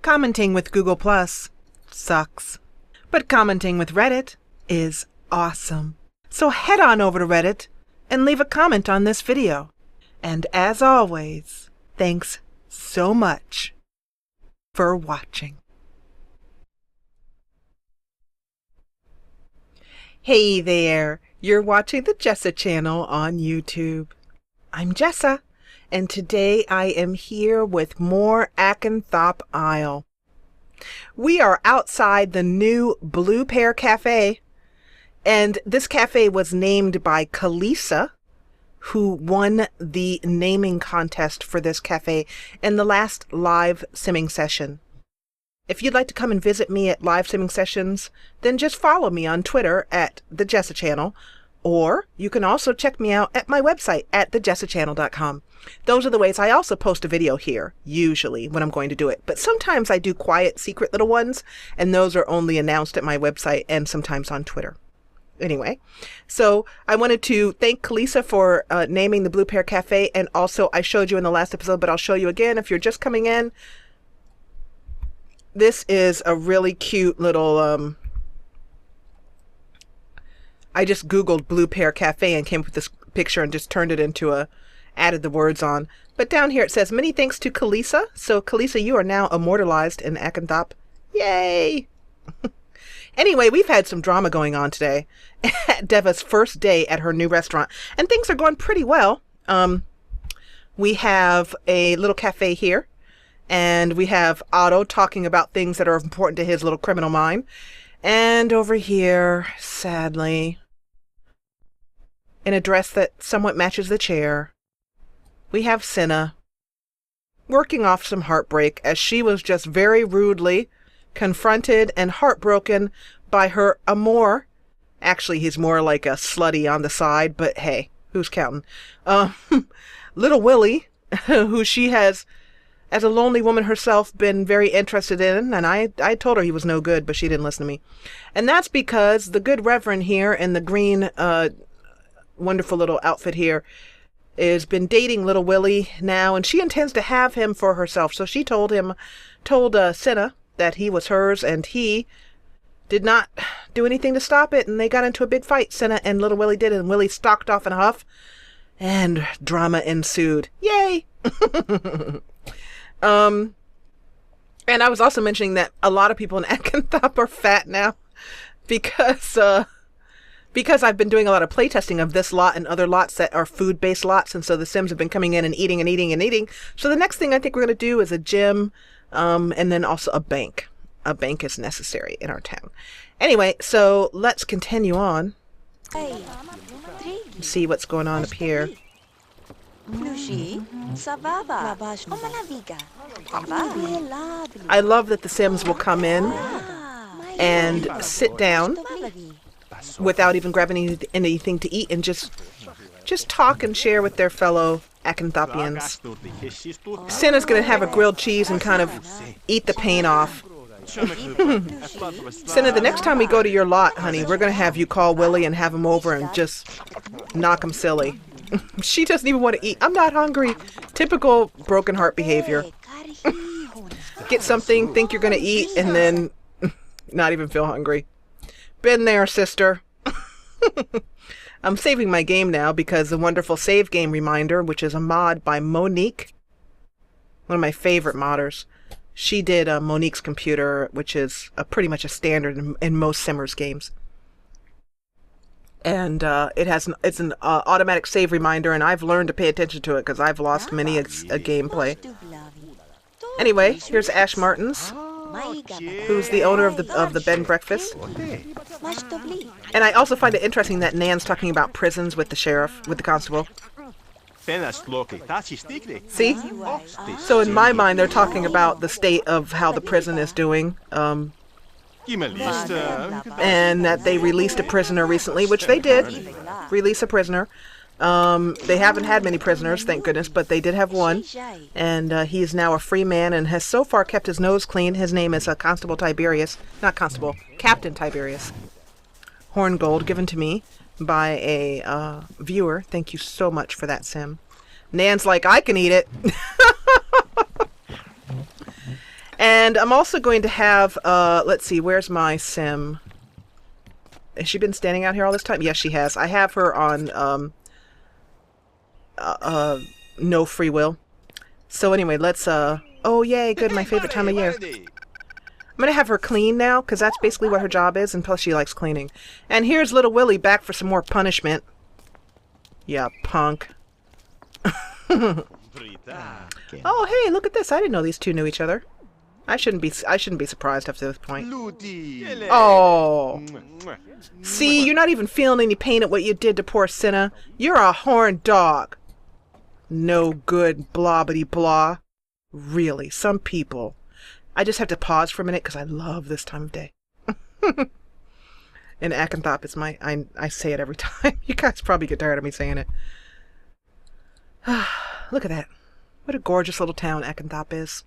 Commenting with Google Plus sucks. But commenting with Reddit is awesome. So head on over to Reddit and leave a comment on this video. And as always, thanks so much for watching. Hey there, you're watching the Jessa channel on YouTube. I'm Jessa, and today I am here with more Akenthop Isle. We are outside the new Blue Pear Café, and this cafe was named by Kalisa, who won the naming contest for this cafe in the last live simming session. If you'd like to come and visit me at live simming sessions, then just follow me on Twitter at the Jessa channel, or you can also check me out at my website at thejessachannel.com. Those are the ways. I also post a video here, usually, when I'm going to do it. But sometimes I do quiet, secret little ones, and those are only announced at my website and sometimes on Twitter. Anyway, so I wanted to thank Kalisa for naming the Blue Pear Cafe, and also I showed you in the last episode, but I'll show you again if you're just coming in. This is a really cute little, I just Googled Blue Pear Cafe and came up with this picture and just turned it into added the words on. But down here it says, many thanks to Kalisa. So Kalisa, you are now immortalized in Akenthop. Yay! Anyway, we've had some drama going on today at Deva's first day at her new restaurant, and things are going pretty well. We have a little cafe here, and we have Otto talking about things that are important to his little criminal mind. And over here, sadly, in a dress that somewhat matches the chair, we have Cinna working off some heartbreak as she was just very rudely confronted and heartbroken by her amour. Actually, he's more like a slutty on the side, but hey, who's counting? Little Willie, who she has, as a lonely woman herself, been very interested in, and I told her he was no good, but she didn't listen to me. And that's because the good Reverend here in the green, wonderful little outfit here has been dating Little Willie now, and she intends to have him for herself. So she told Cinna that he was hers, and he did not do anything to stop it, and they got into a big fight. Cinna and Little Willie did, and Willie stalked off in a huff, and drama ensued. Yay! And I was also mentioning that a lot of people in Akenthop are fat now because I've been doing a lot of playtesting of this lot and other lots that are food-based lots, and so the Sims have been coming in and eating and eating and eating. So the next thing I think we're going to do is a gym, and then also a bank. A bank is necessary in our town. Anyway, so let's continue on. See what's going on up here. I love that the Sims will come in and sit down without even grabbing anything to eat and just talk and share with their fellow Akenthopians. Cinna's going to have a grilled cheese and kind of eat the pain off. Cinna, the next time we go to your lot, honey, we're going to have you call Willie and have him over and just knock him silly. She doesn't even want to eat. I'm not hungry. Typical broken heart behavior. Get something, think you're going to eat, and then not even feel hungry. Been there, sister. I'm saving my game now because the wonderful save game reminder, which is a mod by Monique, one of my favorite modders. She did Monique's Computer, which is pretty much a standard in most Simmers games. And it's an automatic save reminder, and I've learned to pay attention to it because I've lost many a gameplay. Anyway, here's Ash Martins, who's the owner of the bed and breakfast. And I also find it interesting that Nan's talking about prisons with the sheriff, with the constable. See? So in my mind, they're talking about the state of how the prison is doing. And that they released a prisoner recently, which they did release a prisoner. They haven't had many prisoners, thank goodness, but they did have one, and he is now a free man and has so far kept his nose clean. His name is Constable Tiberius, not Constable, Captain Tiberius. Horn gold given to me by a viewer. Thank you so much for that, Sim. Nan's like, I can eat it. And I'm also going to have, let's see, where's my sim? Has she been standing out here all this time? Yes, she has. I have her on no free will. So anyway, let's, oh yay, good, my favorite time of year. I'm going to have her clean now, because that's basically what her job is, and plus she likes cleaning. And here's little Willie back for some more punishment. Yeah, punk. Oh, hey, look at this. I didn't know these two knew each other. I shouldn't be surprised up to this point. Oh. See, you're not even feeling any pain at what you did to poor Cinna. You're a horned dog. No good, blobbity blah. Really, some people. I just have to pause for a minute because I love this time of day. And Akanthop is my... I say it every time. You guys probably get tired of me saying it. Look at that. What a gorgeous little town Akanthop is.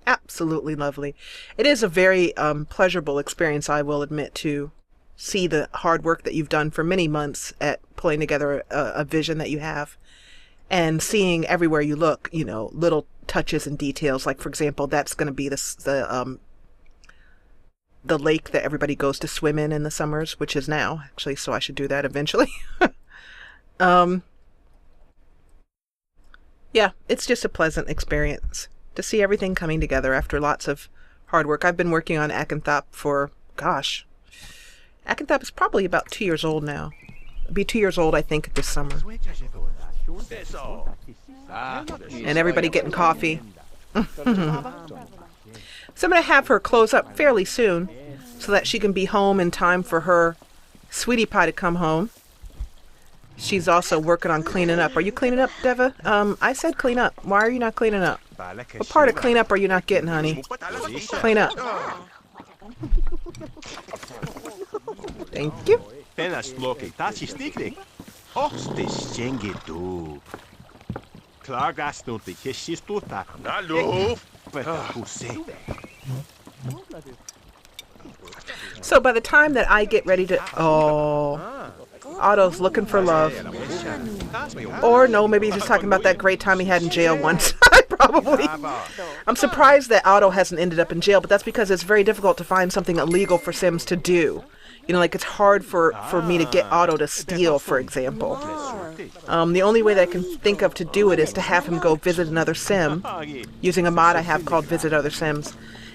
Absolutely lovely. It is a very pleasurable experience, I will admit, to see the hard work that you've done for many months at pulling together a vision that you have. And seeing everywhere you look, you know, little touches and details. Like, for example, that's going to be the lake that everybody goes to swim in the summers, which is now, actually, so I should do that eventually. Yeah, it's just a pleasant experience to see everything coming together after lots of hard work. I've been working on Akanthop for, gosh, Akanthop is probably about 2 years old now. It'll be 2 years old, I think, this summer. And everybody getting coffee. So I'm going to have her close up fairly soon so that she can be home in time for her sweetie pie to come home. She's also working on cleaning up. Are you cleaning up, Deva? I said clean up. Why are you not cleaning up? What part of clean up are you not getting, honey? Clean up. Thank you. So by the time that I get ready to... Oh... Otto's looking for love. Or no, maybe he's just talking about that great time he had in jail once. Probably. I'm surprised that Otto hasn't ended up in jail, but that's because it's very difficult to find something illegal for Sims to do. You know, like it's hard for me to get Otto to steal, for example. The only way that I can think of to do it is to have him go visit another Sim, using a mod I have called Visit Other Sims,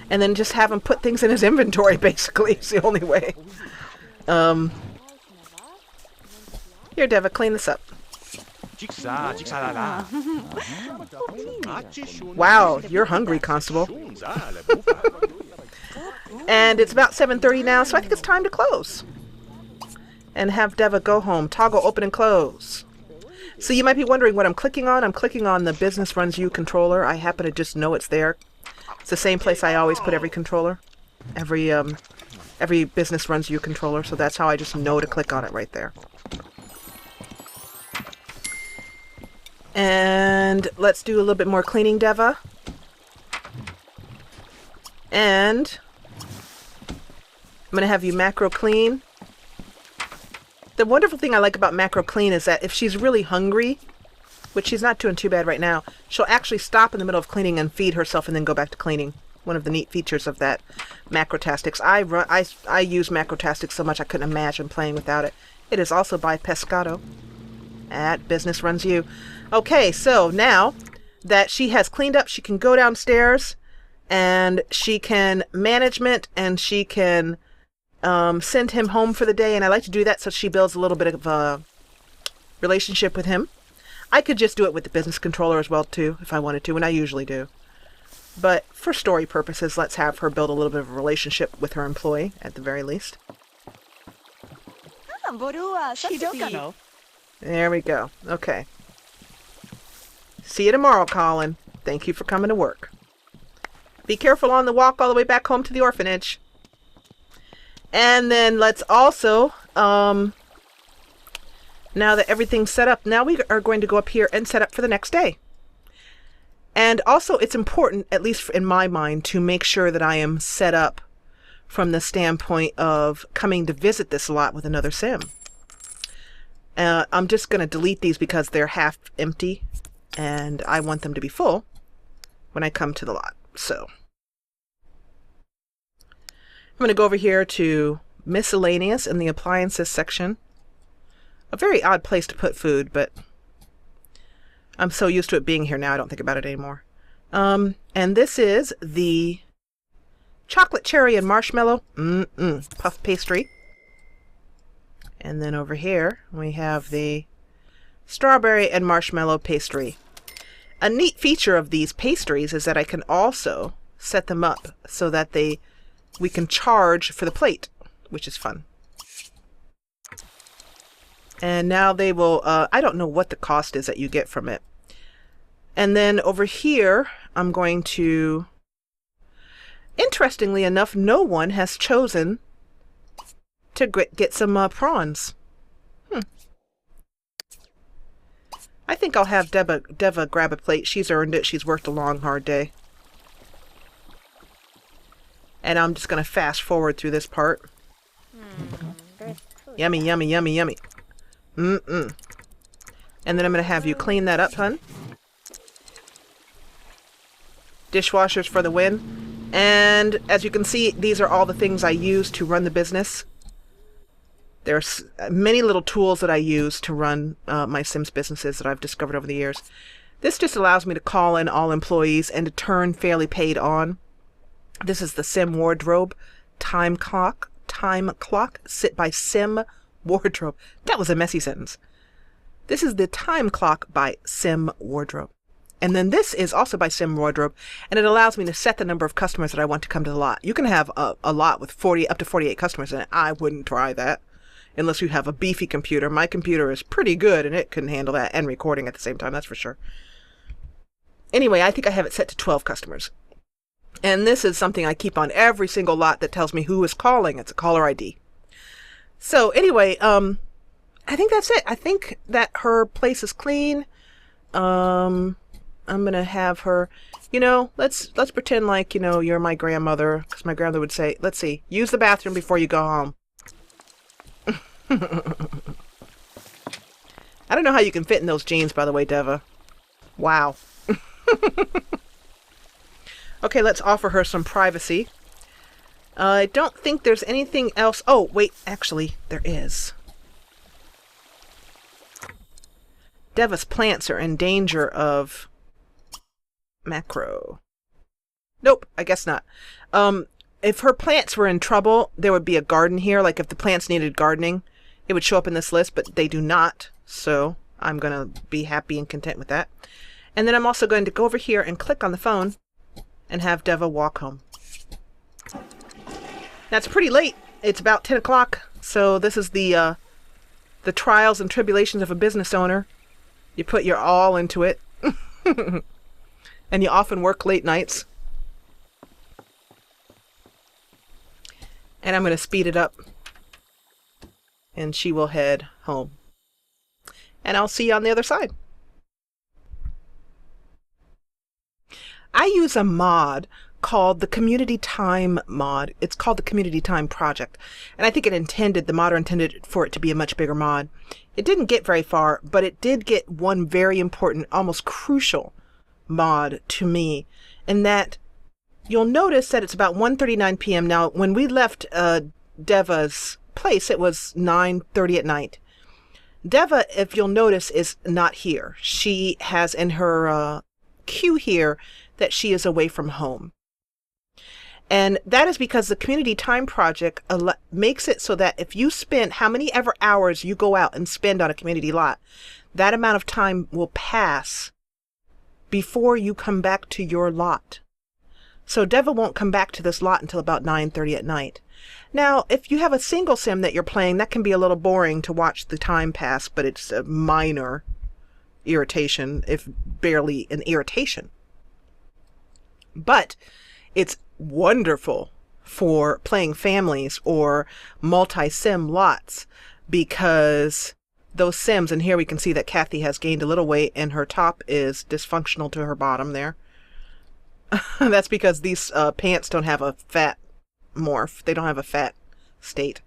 and then just have him put things in his inventory, basically. It's the only way. Here, Deva, clean this up. Wow, you're hungry, Constable. And it's about 7:30 now, so I think it's time to close. And have Deva go home. Toggle open and close. So you might be wondering what I'm clicking on. I'm clicking on the Business Runs You controller. I happen to just know it's there. It's the same place I always put every controller. Every Business Runs You controller, so that's how I just know to click on it right there. And let's do a little bit more cleaning, Deva. And I'm going to have you macro clean. The wonderful thing I like about macro clean is that if she's really hungry, which she's not doing too bad right now, she'll actually stop in the middle of cleaning and feed herself and then go back to cleaning. One of the neat features of that Macrotastics. I use Macrotastics so much I couldn't imagine playing without it. It is also by Pescado at Business Runs You. Okay, so now that she has cleaned up, she can go downstairs and she can management and she can send him home for the day. And I like to do that so she builds a little bit of a relationship with him. I could just do it with the business controller as well, too, if I wanted to, and I usually do. But for story purposes, let's have her build a little bit of a relationship with her employee, at the very least. There we go. Okay. See you tomorrow, Colin. Thank you for coming to work. Be careful on the walk all the way back home to the orphanage. And then let's also, now that everything's set up, now we are going to go up here and set up for the next day. And also it's important, at least in my mind, to make sure that I am set up from the standpoint of coming to visit this lot with another sim. I'm just going to delete these because they're half empty and I want them to be full when I come to the lot. So going to go over here to miscellaneous in the appliances section. A very odd place to put food, but I'm so used to it being here now I don't think about it anymore. And this is the chocolate cherry and marshmallow puff pastry. And then over here we have the strawberry and marshmallow pastry. A neat feature of these pastries is that I can also set them up so that we can charge for the plate, which is fun. And now they will, I don't know what the cost is that you get from it. And then over here, I'm going to, interestingly enough, no one has chosen to get some prawns. I think I'll have Deva grab a plate. She's earned it. She's worked a long, hard day. And I'm just going to fast forward through this part. Yummy, yummy, yummy, yummy. And then I'm going to have you clean that up, hun. Dishwashers for the win. And as you can see, these are all the things I use to run the business. There's many little tools that I use to run my Sims businesses that I've discovered over the years. This just allows me to call in all employees and to turn fairly paid on. This is the Sim Wardrobe time clock sit by Sim Wardrobe. That was a messy sentence. This is the time clock by Sim Wardrobe. And then this is also by Sim Wardrobe, and it allows me to set the number of customers that I want to come to the lot. You can have a lot with up to 48 customers in it. I wouldn't try that unless you have a beefy computer. My computer is pretty good, and it can handle that and recording at the same time, that's for sure. Anyway, I think I have it set to 12 customers. And this is something I keep on every single lot that tells me who is calling. It's a caller ID. So anyway, I think that's it. I think that her place is clean. I'm going to have her, let's pretend like, you're my grandmother, because my grandmother would say, let's see, use the bathroom before you go home. I don't know how you can fit in those jeans, by the way, Deva. Wow. Okay, let's offer her some privacy. I don't think there's anything else. Oh, wait, actually, there is. Deva's plants are in danger of macro. Nope, I guess not. If her plants were in trouble, there would be a garden here. Like if the plants needed gardening, it would show up in this list, but they do not. So I'm going to be happy and content with that. And then I'm also going to go over here and click on the phone and have Deva walk home. Now it's pretty late. It's about 10 o'clock. So this is the trials and tribulations of a business owner. You put your all into it. And you often work late nights. And I'm going to speed it up. And she will head home. And I'll see you on the other side. I use a mod called the Community Time mod. It's called the Community Time Project. And I think the modder intended for it to be a much bigger mod. It didn't get very far, but it did get one very important, almost crucial mod to me. And that you'll notice that it's about 1:39 p.m. Now, when we left Deva's place, it was 9:30 at night. Deva, if you'll notice, is not here. She has in her queue here that she is away from home. And that is because the Community Time Project makes it so that if you spend how many ever hours you go out and spend on a community lot, that amount of time will pass before you come back to your lot. So Deva won't come back to this lot until about 9:30 at night. Now, if you have a single sim that you're playing, that can be a little boring to watch the time pass, but it's a minor irritation, if barely an irritation. But it's wonderful for playing families or multi-sim lots because those sims, and here we can see that Kathy has gained a little weight and her top is dysfunctional to her bottom there. That's because these pants don't have a fat morph. They don't have a fat state.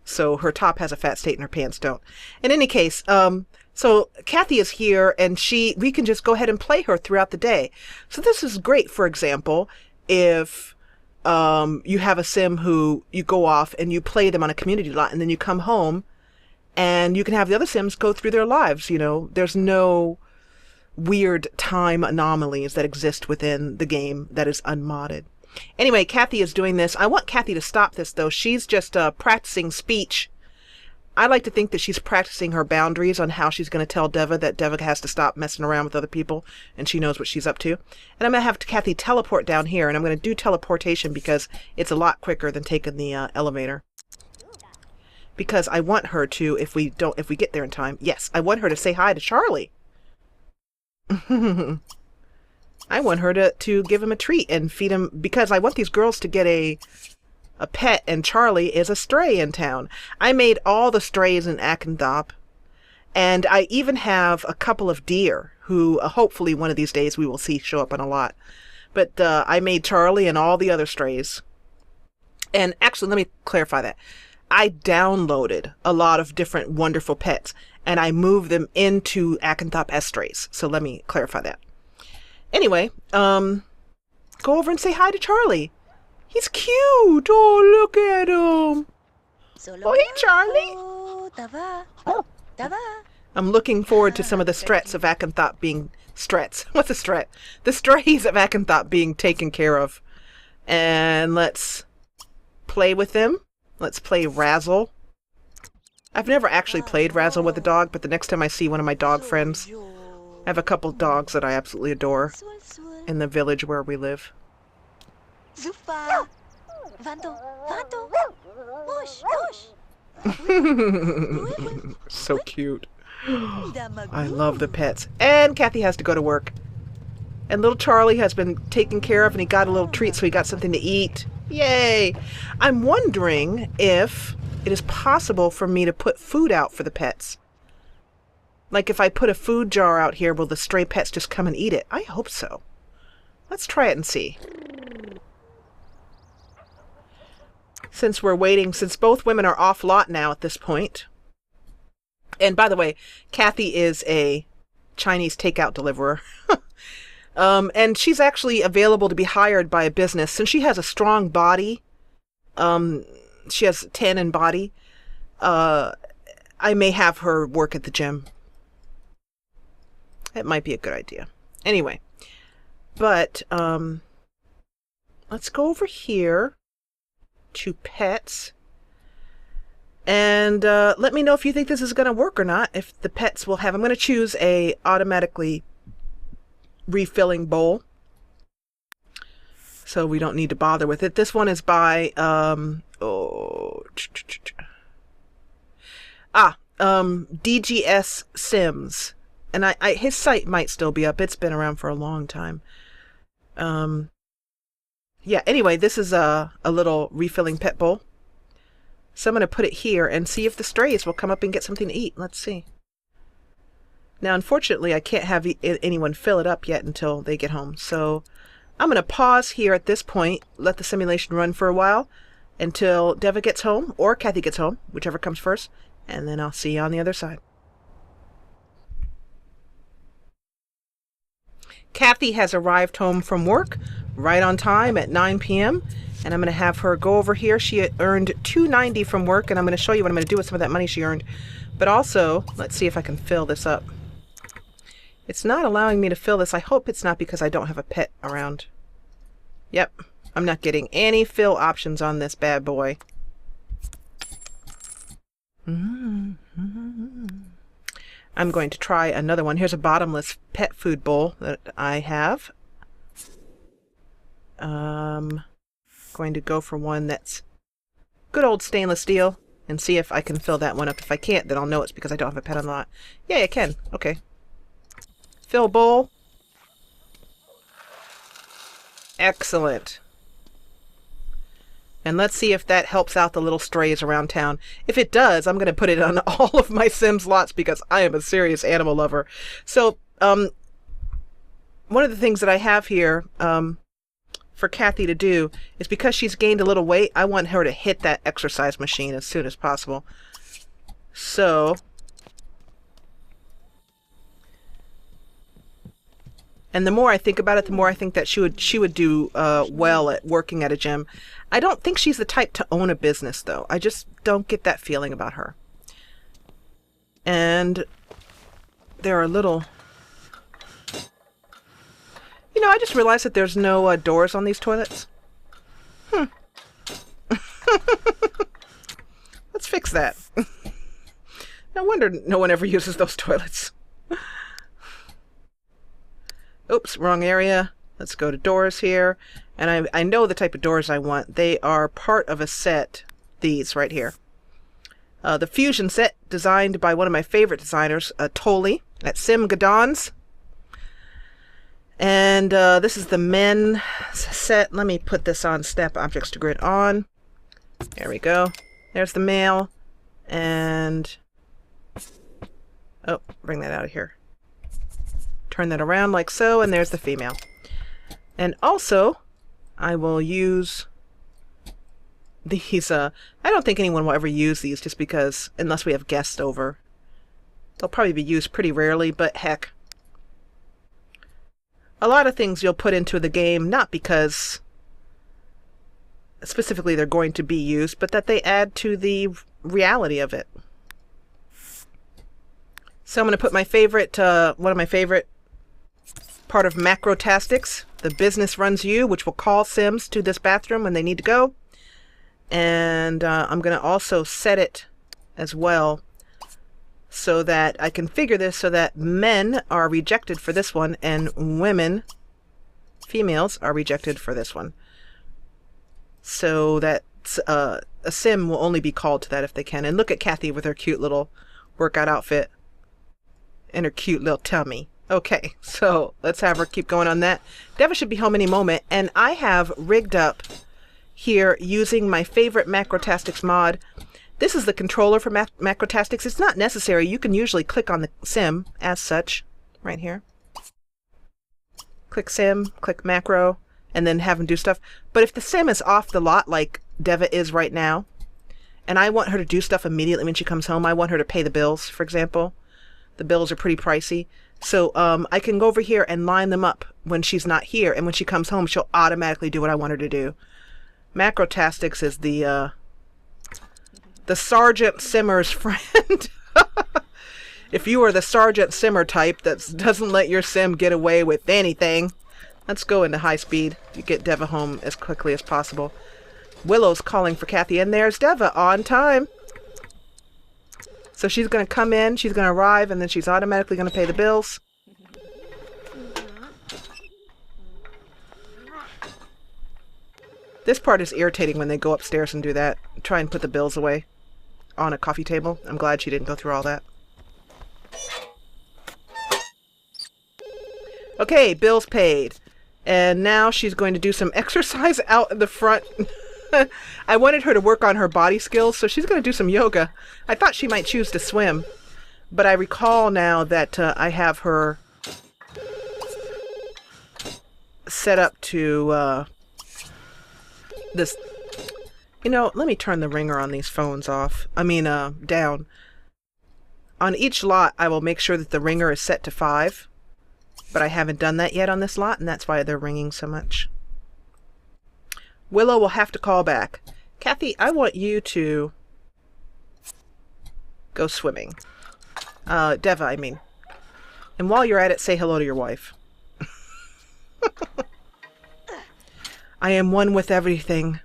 So her top has a fat state and her pants don't. In any case, so Kathy is here and we can just go ahead and play her throughout the day. So this is great, for example, if you have a sim who you go off and you play them on a community lot, and then you come home and you can have the other sims go through their lives. You know, there's no weird time anomalies that exist within the game that is unmodded. Anyway, Kathy is doing this. I want Kathy to stop this, though. She's just practicing speech. I like to think that she's practicing her boundaries on how she's going to tell Deva that Deva has to stop messing around with other people, and she knows what she's up to. And I'm going to have Kathy teleport down here, and I'm going to do teleportation because it's a lot quicker than taking the elevator. Because I want her to, if we get there in time, yes, I want her to say hi to Charlie. I want her to give him a treat and feed him, because I want these girls to get a pet, and Charlie is a stray in town. I made all the strays in Akendop, and I even have a couple of deer who hopefully one of these days we will see show up on a lot. But I made Charlie and all the other strays. And actually, let me clarify that. I downloaded a lot of different wonderful pets, and I moved them into Akendop as strays. So let me clarify that. Anyway, go over and say hi to Charlie. He's cute. Oh, look at him. Oh, hey, Charlie. I'm looking forward to some of the strets of Akendop being... Strets? What's a stret? The strays of Akendop being taken care of. And let's play with them. Let's play Razzle. I've never actually played Razzle with a dog, but the next time I see one of my dog friends... I have a couple dogs that I absolutely adore in the village where we live. So cute. I love the pets. And Kathy has to go to work. And little Charlie has been taken care of, and he got a little treat, so he got something to eat. Yay! I'm wondering if it is possible for me to put food out for the pets. Like if I put a food jar out here, will the stray pets just come and eat it? I hope so. Let's try it and see. Since we're waiting, since both women are off lot now at this point. And by the way, Kathy is a Chinese takeout deliverer. And she's actually available to be hired by a business. Since she has a strong body, she has 10 in body, I may have her work at the gym. It might be a good idea. Anyway, but let's go over here to pets. And let me know if you think this is going to work or not. If the pets will have... I'm going to choose a automatically refilling bowl, so we don't need to bother with it. This one is by DGS Sims, and I his site might still be up. It's been around for a long time. Yeah, anyway, this is a little refilling pet bowl, so I'm going to put it here and see if the strays will come up and get something to eat. Let's see. Now, unfortunately, I can't have anyone fill it up yet until they get home. So I'm going to pause here at this point, let the simulation run for a while until Deva gets home or Kathy gets home, whichever comes first, and then I'll see you on the other side. Kathy has arrived home from work right on time at 9 p.m. and I'm going to have her go over here. She earned $2.90 from work, and I'm going to show you what I'm going to do with some of that money she earned. But also, let's see if I can fill this up. It's not allowing me to fill this. I hope it's not because I don't have a pet around. Yep, I'm not getting any fill options on this bad boy. I'm going to try another one. Here's a bottomless pet food bowl that I have. Going to go for one that's good old stainless steel and see if I can fill that one up. If I can't, then I'll know it's because I don't have a pet on the lot. Yeah, I can. Okay. Fill bowl. Excellent. And let's see if that helps out the little strays around town. If it does, I'm going to put it on all of my Sims lots because I am a serious animal lover. So, one of the things that I have here for Kathy to do is, because she's gained a little weight, I want her to hit that exercise machine as soon as possible. So... And the more I think about it, the more I think that she would do well at working at a gym. I don't think she's the type to own a business, though. I just don't get that feeling about her. And there are little... You know, I just realized that there's no doors on these toilets. Let's fix that. No wonder no one ever uses those toilets. Oops, wrong area. Let's go to doors here. And I know the type of doors I want. They are part of a set, these right here. The Fusion set, designed by one of my favorite designers, Tolly, at Sim Gadon's. And this is the men set. Let me put this on Snap Objects to Grid on. There we go. There's the male. And... oh, bring that out of here. Turn that around like so, and there's the female. And also, I will use these. I don't think anyone will ever use these just because, unless we have guests over. They'll probably be used pretty rarely, but heck. A lot of things you'll put into the game, not because specifically they're going to be used, but that they add to the reality of it. So I'm going to put my favorite, one of my favorite part of Macrotastics, the business runs you, which will call Sims to this bathroom when they need to go. And I'm going to also set it as well so that I configure this so that men are rejected for this one and women, females, are rejected for this one. So that a Sim will only be called to that if they can. And look at Kathy with her cute little workout outfit and her cute little tummy. Okay, so let's have her keep going on that. Deva should be home any moment, and I have rigged up here using my favorite Macrotastics mod. This is the controller for Macrotastics. It's not necessary. You can usually click on the Sim as such, right here. Click Sim, click Macro, and then have them do stuff. But if the Sim is off the lot, like Deva is right now, and I want her to do stuff immediately when she comes home, I want her to pay the bills, for example. The bills are pretty pricey. So I can go over here and line them up when she's not here, and when she comes home, she'll automatically do what I want her to do. Macrotastics is the Sergeant Simmer's friend. If you are the Sergeant Simmer type that doesn't let your Sim get away with anything, let's go into high speed to get Deva home as quickly as possible. Willow's calling for Kathy, and there's Deva on time. So she's going to come in, she's going to arrive, and then she's automatically going to pay the bills. This part is irritating when they go upstairs and do that. Try and put the bills away on a coffee table. I'm glad she didn't go through all that. Okay, bills paid. And now she's going to do some exercise out in the front. I wanted her to work on her body skills, so she's going to do some yoga. I thought she might choose to swim, but I recall now that I have her set up to this. You know, let me turn the ringer on these phones off. I mean, down. On each lot, I will make sure that the ringer is set to 5, but I haven't done that yet on this lot, and that's why they're ringing so much. Willow will have to call back. Kathy, I want you to go swimming. Deva, I mean. And while you're at it, say hello to your wife. I am one with everything.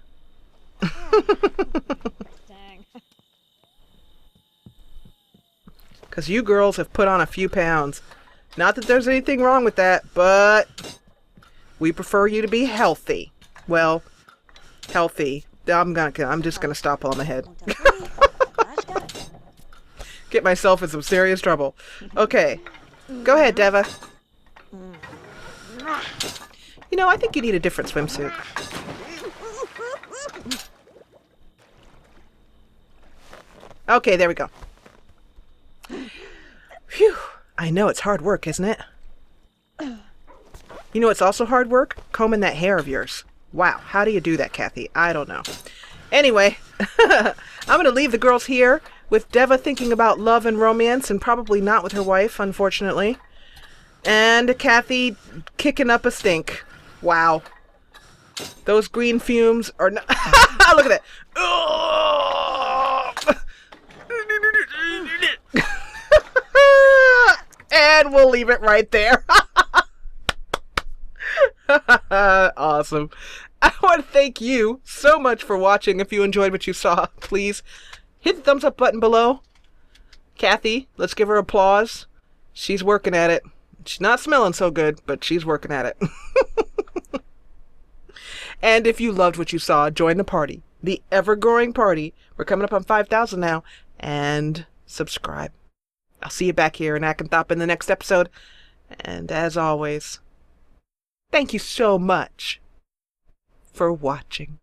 Dang. Because you girls have put on a few pounds. Not that there's anything wrong with that, but we prefer you to be healthy. Well, healthy. I'm just gonna stop while I'm ahead. Get myself in some serious trouble. Okay. Go ahead, Deva. You know, I think you need a different swimsuit. Okay, there we go. Phew. I know it's hard work, isn't it? You know it's also hard work? Combing that hair of yours. Wow, how do you do that, Kathy? I don't know. Anyway, I'm going to leave the girls here with Deva thinking about love and romance, and probably not with her wife, unfortunately. And Kathy kicking up a stink. Wow. Those green fumes are not... Look at that. And we'll leave it right there. Awesome. I want to thank you so much for watching. If you enjoyed what you saw, please hit the thumbs up button below. Kathy, let's give her applause. She's working at it. She's not smelling so good, but she's working at it. And if you loved what you saw, join the party. The ever-growing party. We're coming up on 5,000 now. And subscribe. I'll see you back here in Akanthop in the next episode. And as always, thank you so much for watching.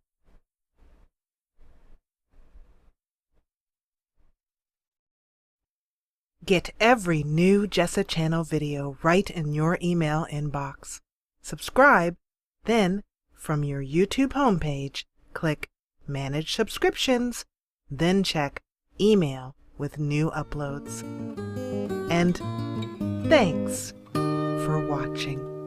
Get every new Jessa channel video right in your email inbox. Subscribe, then from your YouTube homepage, click Manage Subscriptions, then check Email with new uploads. And thanks for watching.